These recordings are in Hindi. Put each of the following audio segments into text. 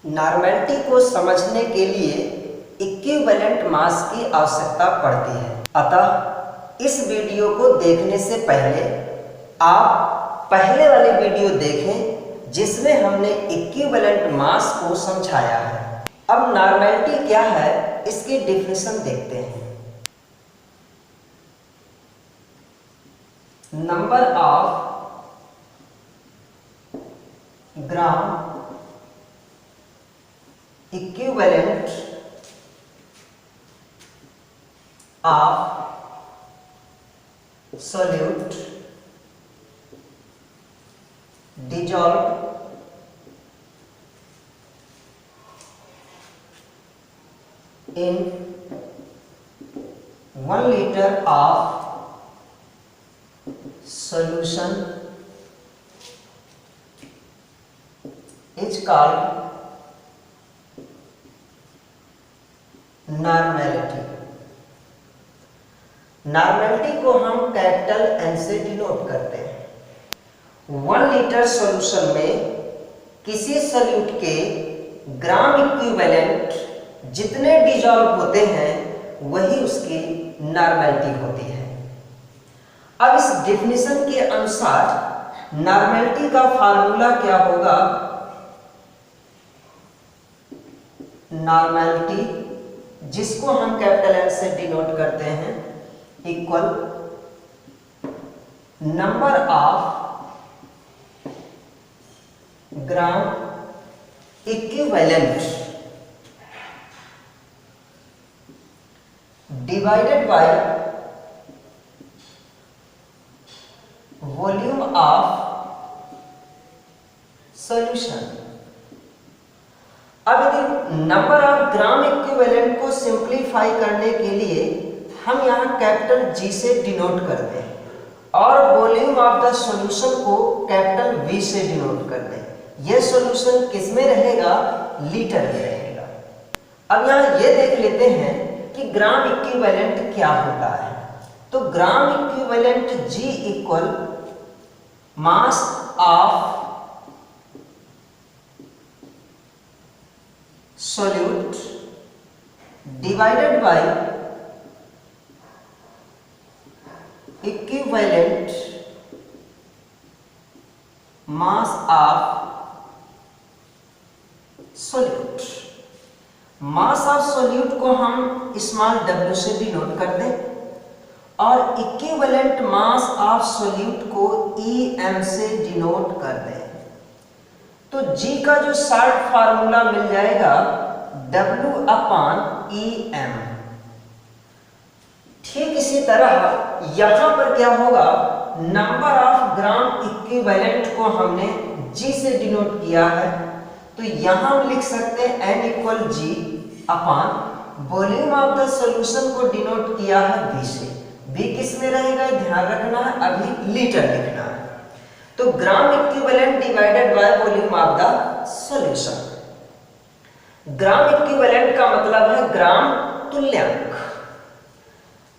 नॉर्मेलिटी को समझने के लिए इक्विवेलेंट मास की आवश्यकता पड़ती है। अतः इस वीडियो को देखने से पहले आप पहले वाली वीडियो देखें जिसमें हमने इक्विवेलेंट मास को समझाया है। अब नॉर्मेलिटी क्या है इसकी डेफिनेशन देखते हैं। Number of gram equivalent of solute dissolved in 1 liter of solution is called normality. Normality को हम कैपिटल एन से डिनोट करते हैं। 1 लीटर सॉल्यूशन में किसी सॉल्यूट के ग्राम इक्विवेलेंट जितने डिसॉल्व होते हैं वही उसकी नॉर्मेलिटी होती है। अब इस डेफिनेशन के अनुसार नॉर्मेलिटी का फार्मूला क्या होगा? नॉर्मेलिटी जिसको हम कैपिटल एन से डिनोट करते हैं equal number of gram equivalent divided by volume of solution. अब यदि नंबर ऑफ ग्राम इक्विवेलेंट को सिंप्लीफाई करने के लिए हम यहाँ कैपिटल जी से डिनोट करते हैं और वॉल्यूम ऑफ द सॉल्यूशन को कैपिटल वी से डिनोट करते हैं। यह सॉल्यूशन किस में रहेगा? लीटर में रहेगा। अब यहाँ ये देख लेते हैं कि ग्राम इक्विवेलेंट क्या होता है। तो gram equivalent g equal mass of solute divided by equivalent mass of solute। mass of solute को हम स्मॉल w से डिनोट कर दें और equivalent mass of solute को em से डिनोट कर दें। तो G का जो शॉर्ट फार्मूला मिल जाएगा W/EM। ठीक इसी तरह यहां पर क्या होगा? नंबर ऑफ ग्राम इक्विवेलेंट को हमने G से डिनोट किया है तो यहां हम लिख सकते हैं N equal G/, volume of the solution को डिनोट किया है V से। V किस में रहेगा ध्यान रखना है, अभी लीटर लिखना है। तो gram equivalent divided by volume of the solution. Gram equivalent का मतलब है ग्राम तुल्यांक।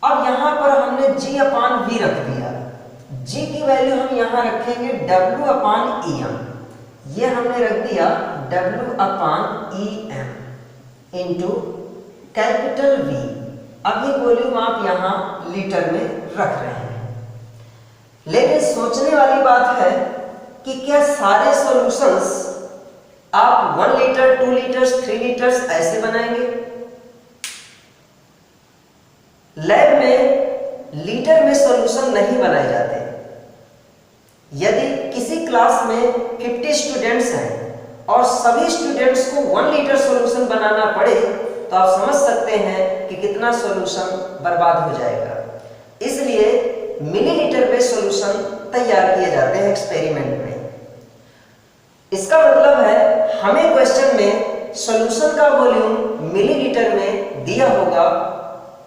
अब यहां पर हमने G/V रख दिया। G की वैल्यू हम यहां रखेंगे W/EM। ये हमने रख दिया W/EM इनटू कैपिटल V। अभी वॉल्यूम आप यहां लीटर में रख रहे हैं। लेकिन सोचने वाली बात है कि क्या सारे सॉल्यूशंस आप 1 लीटर 2 लीटर्स 3 लीटर्स ऐसे बनाएंगे? लैब में लीटर में सॉल्यूशन नहीं बनाए जाते। यदि किसी क्लास में 50 स्टूडेंट्स हैं और सभी स्टूडेंट्स को 1 लीटर सॉल्यूशन बनाना पड़े तो आप समझ सकते हैं कि कितना सॉल्यूशन बर्बाद हो जाएगा। इसलिए मिलीलीटर में सॉल्यूशन तैयार किए जाते हैं एक्सपेरिमेंट में। इसका मतलब है हमें क्वेश्चन में सॉल्यूशन का वॉल्यूम मिलीलीटर में दिया होगा।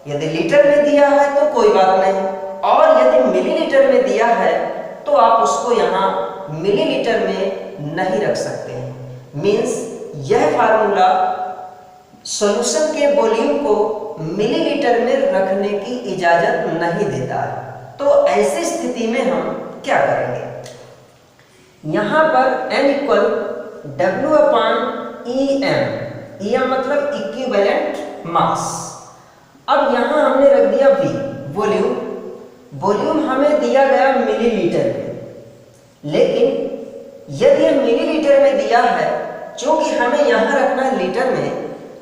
यदि लीटर में दिया है तो कोई बात नहीं, और यदि मिलीलीटर में दिया है तो आप उसको यहाँ मिलीलीटर में नहीं रख सकते हैं। मींस यह फार्मूला सॉल्यूशन के वॉल्यूम को मिलीलीटर में रखने की इजाजत नहीं देता है। तो ऐसी स्थिति में हम क्या करेंगे? यहां पर n इक्वल W/EM EM मतलब इक्विवेलेंट मास। अब यहां हमने रख दिया V वॉल्यूम। वॉल्यूम हमें दिया गया मिलीलीटर में, लेकिन यदि यह मिलीलीटर में दिया है, क्योंकि हमें यहां रखना है लीटर में,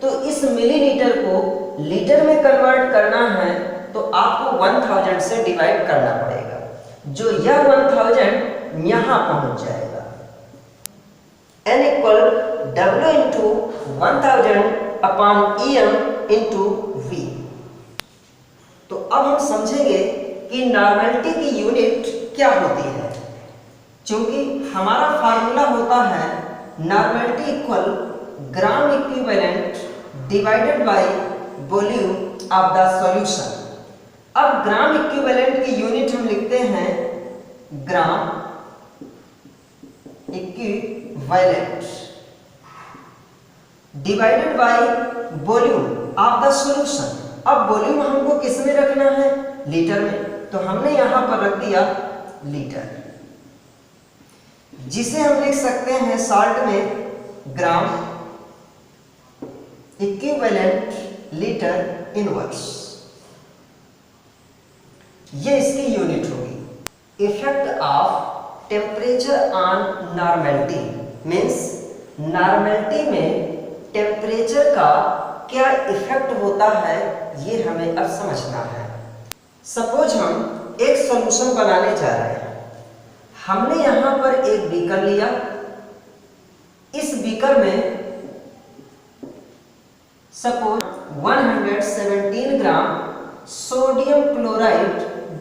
तो इस मिलीलीटर को लीटर में कन्वर्ट करना है तो आपको 1000 से डिवाइड करना पड़ेगा, जो यह 1000 यहां पहुंच जाएगा। N equal W into 1000 upon EM into V। तो अब हम समझेंगे कि नॉर्मेलिटी की यूनिट क्या होती है, क्योंकि हमारा फार्मूला होता है normality equal gram equivalent divided by volume of the solution. अब ग्राम इक्विवेलेंट की यूनिट हम लिखते हैं gram equivalent divided by volume of the solution. अब वॉल्यूम हमको किस में रखना है? लीटर में, तो हमने यहां पर रख दिया लीटर, जिसे हम लिख सकते हैं शॉर्ट में ग्राम इक्विवेलेंट लीटर इनवर्स। ये इसकी यूनिट होगी। Effect of temperature on normality means normality में टेम्परेचर का क्या इफेक्ट होता है, ये हमें अब समझना है। सपोज हम एक सॉल्यूशन बनाने जा रहे हैं। हमने यहां पर एक बीकर लिया। इस बीकर में suppose 117 gram sodium chloride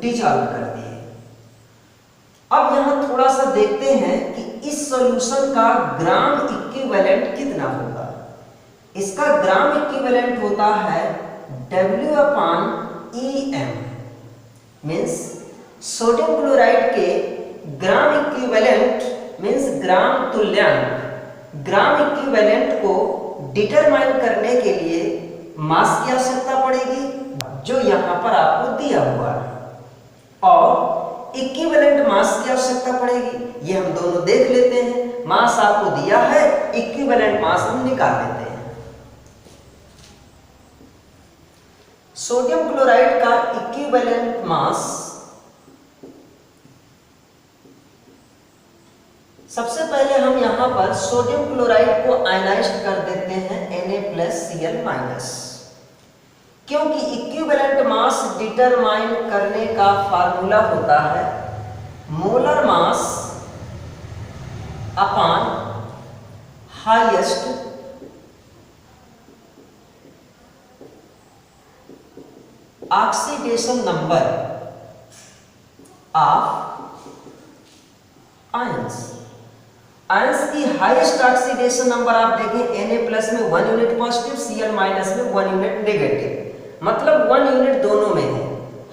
dissolve कर दिए। अब यहां थोड़ा सा देखते हैं कि इस सॉल्यूशन का ग्राम इक्विवेलेंट कितना होगा। इसका ग्राम इक्विवेलेंट होता है W upon EM means sodium chloride के ग्राम इक्विवेलेंट मीन्स ग्राम तुल्यांक, ग्राम इक्विवेलेंट को डिटरमाइन करने के लिए मास की आवश्यकता पड़ेगी, जो यहां पर आपको दिया हुआ है, और इक्विवेलेंट मास की आवश्यकता पड़ेगी। ये हम दोनों देख लेते हैं। मास आपको दिया है, इक्विवेलेंट मास हम निकाल लेते हैं। सोडियम क्लोराइड का इक्विवेलेंट मास सबसे पहले हम यहां पर सोडियम क्लोराइड को आयनाइज्ड कर देते हैं Na+Cl-, क्योंकि इक्विवेलेंट मास डिटरमाइन करने का फार्मूला होता है molar mass upon highest oxidation number of ions. Ions की हाईएस्ट ऑक्सीडेशन नंबर आप देखें Na+ में 1 यूनिट पॉजिटिव, Cl- में 1 यूनिट नेगेटिव, मतलब 1 यूनिट दोनों में है।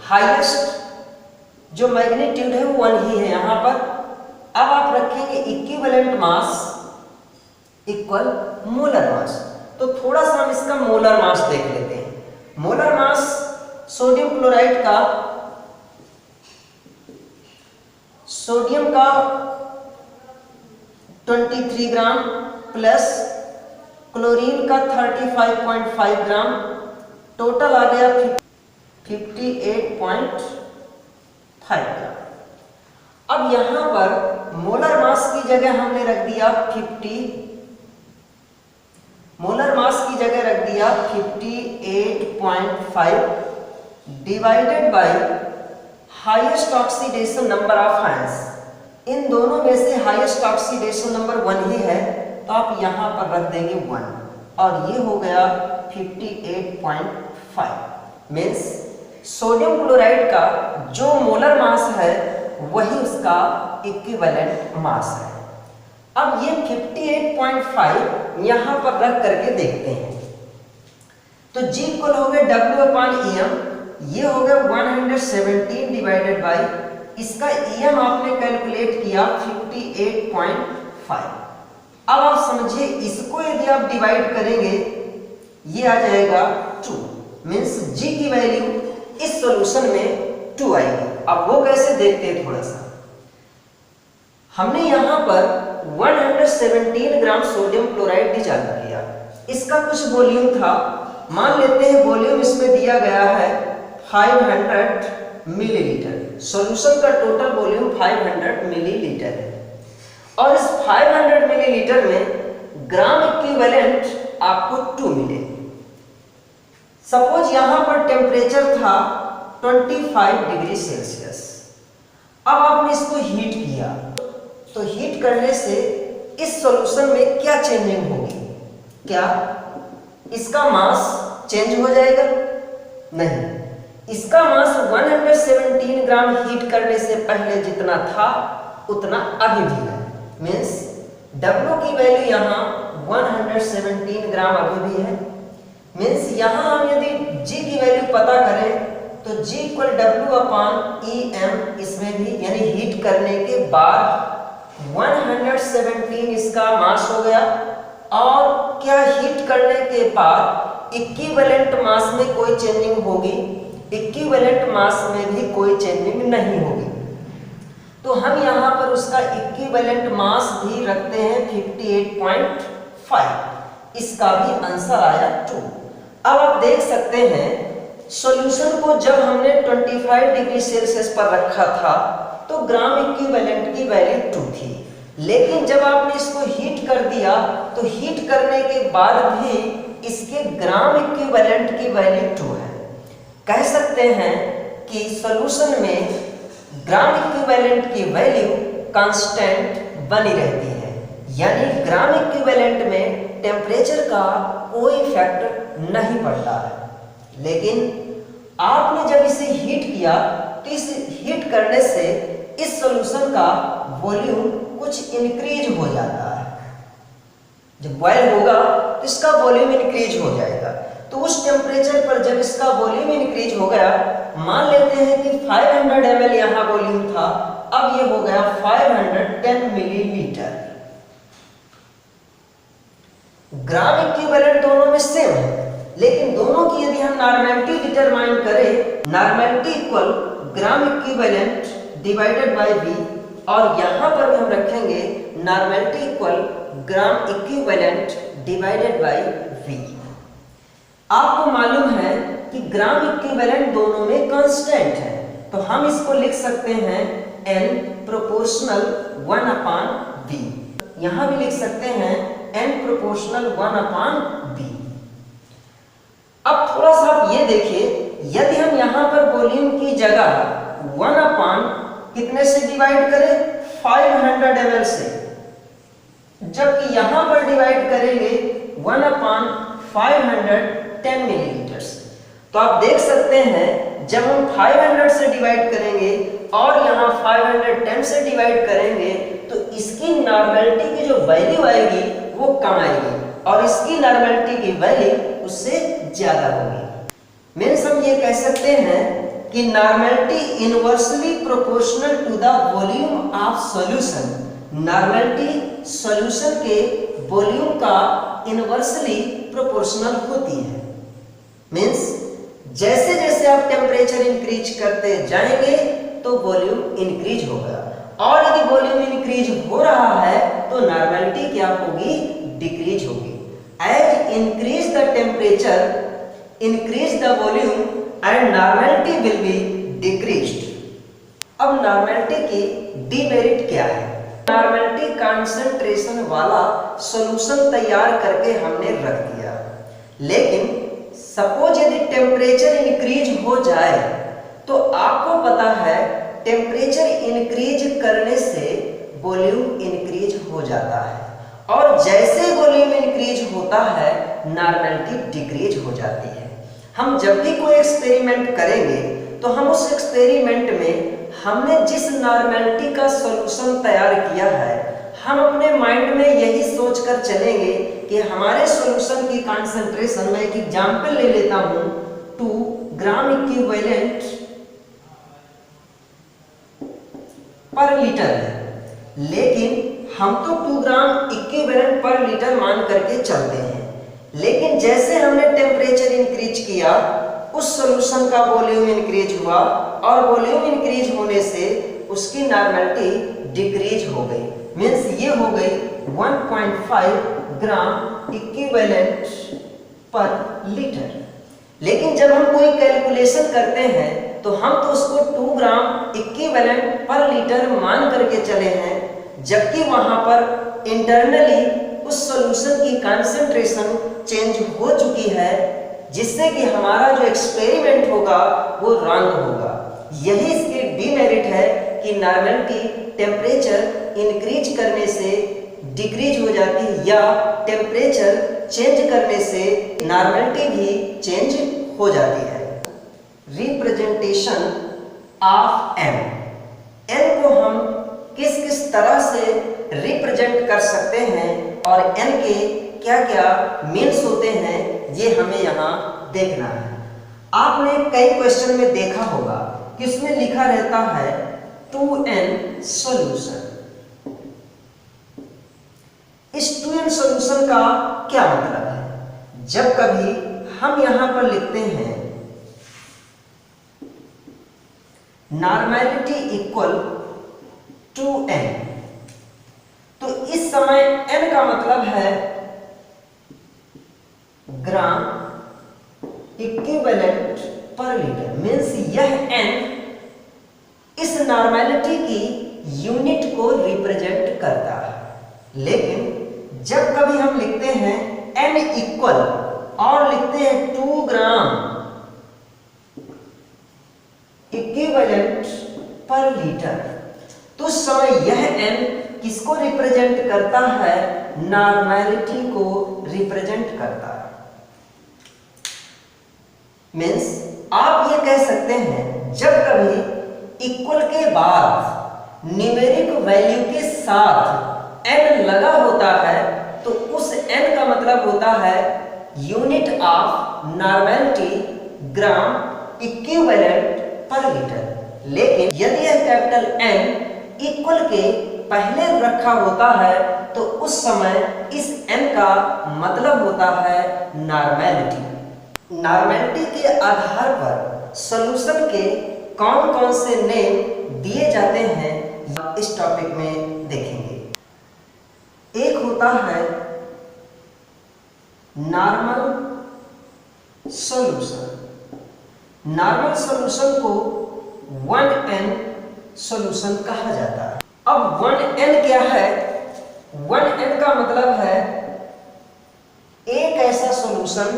हाईएस्ट जो मैग्नीट्यूड है वो 1 ही है यहां पर। अब आप रखेंगे equivalent mass equal molar mass, तो थोड़ा सा हम इसका मोलर मास देख लेते हैं। मोलर मास सोडियम क्लोराइड का, सोडियम का 23 ग्राम प्लस क्लोरीन का 35.5 ग्राम, टोटल आ गया 58.5 ग्राम। अब यहां पर मोलर मास की जगह हमने रख दिया 50, मोलर मास की जगह रख दिया 58.5 divided by highest oxidation number of ions. इन दोनों में से हाईएस्ट ऑक्सीडेशन नंबर 1 ही है, तो आप यहां पर रख देंगे 1, और ये हो गया 58.5 मीन्स सोडियम क्लोराइड का जो मोलर मास है वही उसका इक्विवेलेंट मास है। अब ये 58.5 यहां पर रख करके देखते हैं, तो G इक्वल हो गया W/EM, ये हो गया 117 डिवाइडेड बाय इसका EM आपने कैलकुलेट किया 58.5। अब आप समझिए, इसको यदि आप डिवाइड करेंगे ये आ जाएगा 2 मीन्स G की वैल्यू इस सॉल्यूशन में 2 आएगी। अब वो कैसे देखते हैं थोड़ा सा। हमने यहां पर 117 ग्राम सोडियम क्लोराइड डिजॉल्व किया, इसका कुछ वॉल्यूम था, मान लेते हैं वॉल्यूम इसमें दिया गया है 500 मिलीलीटर। सॉल्यूशन का टोटल वॉल्यूम 500 मिलीलीटर है और इस 500 मिलीलीटर में ग्राम इक्विवेलेंट आपको 2 मिले। सपोज यहां पर टेम्परेचर था 25 डिग्री सेल्सियस। अब आपने इसको हीट किया, तो हीट करने से इस सॉल्यूशन में क्या चेंजिंग होगी? क्या इसका मास चेंज हो जाएगा? नहीं, इसका मास 117 ग्राम हीट करने से पहले जितना था उतना अभी भी है। मीन्स W की वैल्यू यहाँ 117 ग्राम अभी भी है। मीन्स यहाँ हम यदि G की वैल्यू पता करें तो G इक्वल W/EM इसमें भी, यानी हीट करने के बाद 117 इसका मास हो गया। और क्या हीट करने के बाद इक्विवेलेंट मास में कोई चेंजिंग होगी? इक्विवेलेंट मास में भी कोई चेंजिंग नहीं होगी। तो हम यहाँ पर उसका इक्विवेलेंट मास भी रखते हैं 58.5। इसका भी आंसर आया 2। अब आप देख सकते हैं सॉल्यूशन को जब हमने 25 डिग्री सेल्सियस पर रखा था तो ग्राम इक्विवेलेंट की वैल्यू 2 थी, लेकिन जब आपने इसको हीट कर दिया तो हीट करने के बाद भी इसके ग्राम इक्विवेलेंट की वैल्यू 2 है। कह सकते हैं कि सॉल्यूशन में ग्राम इक्विवेलेंट की वैल्यू कांस्टेंट बनी रहती है, यानी ग्राम इक्विवेलेंट में टेम्परेचर का कोई इफेक्ट नहीं पड़ता है। लेकिन आपने जब इसे हीट किया तो इस हीट करने से इस सॉल्यूशन का वॉल्यूम कुछ इंक्रीज हो जाता है। जब बॉयल होगा तो इसका वॉल्यूम इंक्रीज हो जाएगा। तो उस टेम्परेचर पर जब इसका वॉल्यूम इंक्रीज हो गया, मान लेते हैं कि 500 ml यहाँ वॉल्यूम था, अब ये हो गया 510 मिलीलीटर। ग्राम इक्विवेलेंट दोनों में सेम है, लेकिन दोनों की यदि हम नॉर्मेलिटी डिटरमाइन करें, normality equal gram equivalent divided by V, और यहां पर भी हम रखेंगे normality equal gram equivalent divided by V। आपको मालूम है कि ग्राम इक्विवेलेंट दोनों में कांस्टेंट है, तो हम इसको लिख सकते हैं N प्रोपोर्शनल 1/V। यहां भी लिख सकते हैं N प्रोपोर्शनल 1/V। अब थोड़ा सा आप ये देखिए, यदि हम यहां पर वॉल्यूम की जगह 1/ कितने से डिवाइड करें? 500 ml से, जबकि यहां पर डिवाइड करेंगे 1/510 मिलीलीटर से। तो आप देख सकते हैं जब हम 500 से डिवाइड करेंगे और यहाँ 510 से डिवाइड करेंगे तो इसकी नॉर्मेलिटी की जो वैल्यू आएगी वो कम आएगी और इसकी नॉर्मेलिटी की वैल्यू उससे ज्यादा होगी। मीन्स हम ये कह सकते हैं कि normality inversely proportional to the volume of solution. Normality solution के वॉल्यूम का इनवर्सली प्रोपोर्शनल होती है। मीन्स जैसे जैसे आप टेम्परेचर इंक्रीज करते जाएंगे तो वॉल्यूम इंक्रीज होगा, और यदि वॉल्यूम इंक्रीज हो रहा है तो नॉर्मेलिटी क्या होगी? डिक्रीज होगी। As increase the temperature increase the volume and normality will be decreased. अब नॉर्मेलिटी की डीमेरिट क्या है? नॉर्मेलिटी कंसंट्रेशन वाला सॉल्यूशन तैयार करके हमने रख दिया, लेकिन सपोज यदि टेम्परेचर इंक्रीज हो जाए तो आपको पता है टेम्परेचर इंक्रीज करने से वॉल्यूम इंक्रीज हो जाता है, और जैसे वॉल्यूम इंक्रीज होता है नॉर्मेलिटी डिक्रीज हो जाती है। हम जब भी कोई एक्सपेरिमेंट करेंगे तो हम उस एक्सपेरिमेंट में हमने जिस नॉर्मेलिटी का सॉल्यूशन तैयार किया है, हम अपने माइंड में यही सोचकर चलेंगे कि हमारे सॉल्यूशन की कंसंट्रेशन, मैं एक एग्जांपल ले लेता हूं, 2 ग्राम इक्विवेलेंट पर लीटर है, लेकिन हम तो 2 ग्राम इक्विवेलेंट पर लीटर मान करके चलते हैं। लेकिन जैसे हमने टेम्परेचर इंक्रीज किया उस सॉल्यूशन का वॉल्यूम इंक्रीज हुआ, और वॉल्यूम इंक्रीज होने से उसकी नॉर्मेलिटी डिक्रीज हो गई। मीन्स ये हो गई 1.5 ग्राम इक्विवेलेंट पर लीटर। लेकिन जब हम कोई कैलकुलेशन करते हैं तो हम तो उसको 2 ग्राम इक्विवेलेंट पर लीटर मान करके चले हैं, जबकि वहां पर इंटरनली उस सॉल्यूशन की कंसंट्रेशन चेंज हो चुकी है, जिससे कि हमारा जो एक्सपेरिमेंट होगा वो रॉन्ग होगा। यही इसकी डीमेरिट है कि नॉर्मलिटी टेम्परेचर इंक्रीज करने से डिक्रीज हो जाती है या टेम्परेचर चेंज करने से नॉर्मलिटी भी चेंज हो जाती है। रिप्रेजेंटेशन ऑफ एन, एन को हम किस किस तरह से रिप्रेजेंट कर सकते हैं और एन के क्या क्या मीन्स होते हैं, ये हमें यहाँ देखना है। आपने कई क्वेश्चन में देखा होगा कि उसमें लिखा रहता है 2n सॉल्यूशन। इस 2n सॉल्यूशन का क्या मतलब है? जब कभी हम यहां पर लिखते हैं नॉर्मलिटी इक्वल 2n, तो इस समय n का मतलब है ग्राम इक्विवेलेंट पर लीटर। मीन्स यह n इस नॉर्मलिटी की यूनिट को रिप्रेजेंट करता है। लेकिन जब कभी हम लिखते हैं n इक्वल और लिखते हैं 2 ग्राम इक्विवेलेंट पर लीटर, तो उस समय यह n किसको रिप्रेजेंट करता है? नॉर्मलिटी को रिप्रेजेंट करता है। मीन्स आप ये कह सकते हैं जब कभी इक्वल के बाद न्यूमेरिक वैल्यू के साथ n लगा होता है तो उस n का मतलब होता है unit of normality gram equivalent पर लीटर। लेकिन यदि यह कैपिटल N इक्वल के पहले रखा होता है तो उस समय इस n का मतलब होता है नॉर्मलिटी। नॉर्मलिटी के आधार पर सॉल्यूशन के कौन कौन से नेम दिए जाते हैं इस टॉपिक में देखेंगे। एक होता है नॉर्मल सॉल्यूशन। नॉर्मल सॉल्यूशन को 1n सॉल्यूशन कहा जाता है। अब 1n क्या है? 1n का मतलब है एक ऐसा सॉल्यूशन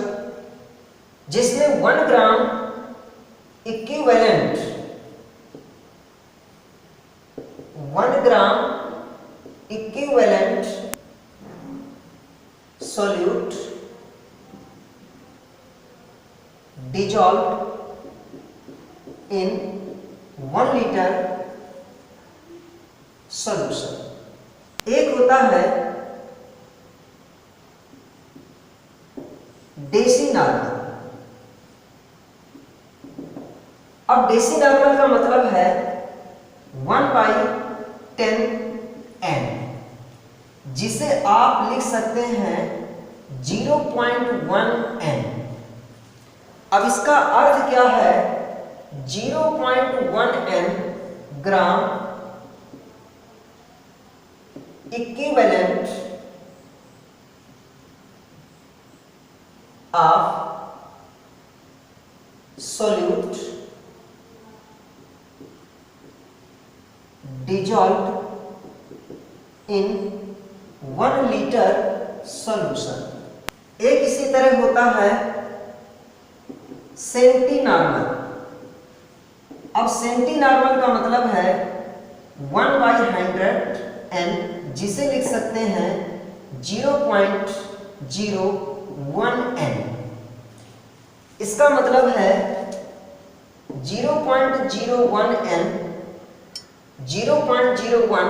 जिसमें 1 gram equivalent 1 gram equivalent solute dissolved in 1 liter solution। एक होता है देसी नॉर्मल। अब देसी नॉर्मल का मतलब है 1/10n, जिसे आप लिख सकते हैं 0.1n। अब इसका अर्थ क्या है? 0.1n gram equivalent of solute dissolved in 1 liter solution. एक इसी तरह होता है सेंटी नॉर्मल। अब सेंटी नॉर्मल का मतलब है 1/100n, जिसे लिख सकते हैं 0.01n। इसका मतलब है 0.01n 0.01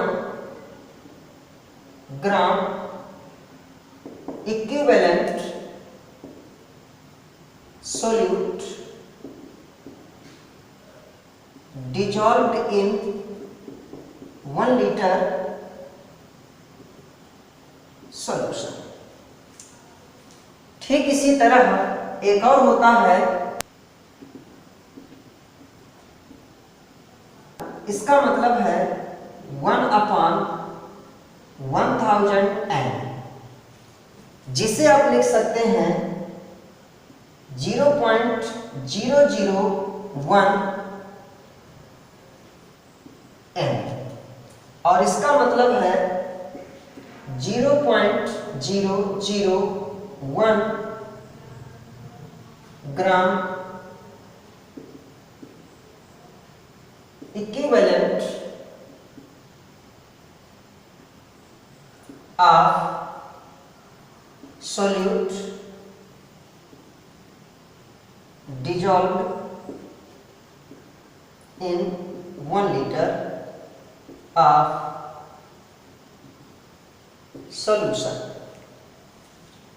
gram equivalent solute dissolved in 1 liter solution। ठीक इसी तरह एक और होता है, इसका मतलब है 1/1000n। जिसे आप लिख सकते हैं 0.001 एम, और इसका मतलब है 0.001 gram equivalent of solute dissolved in 1 liter of solution.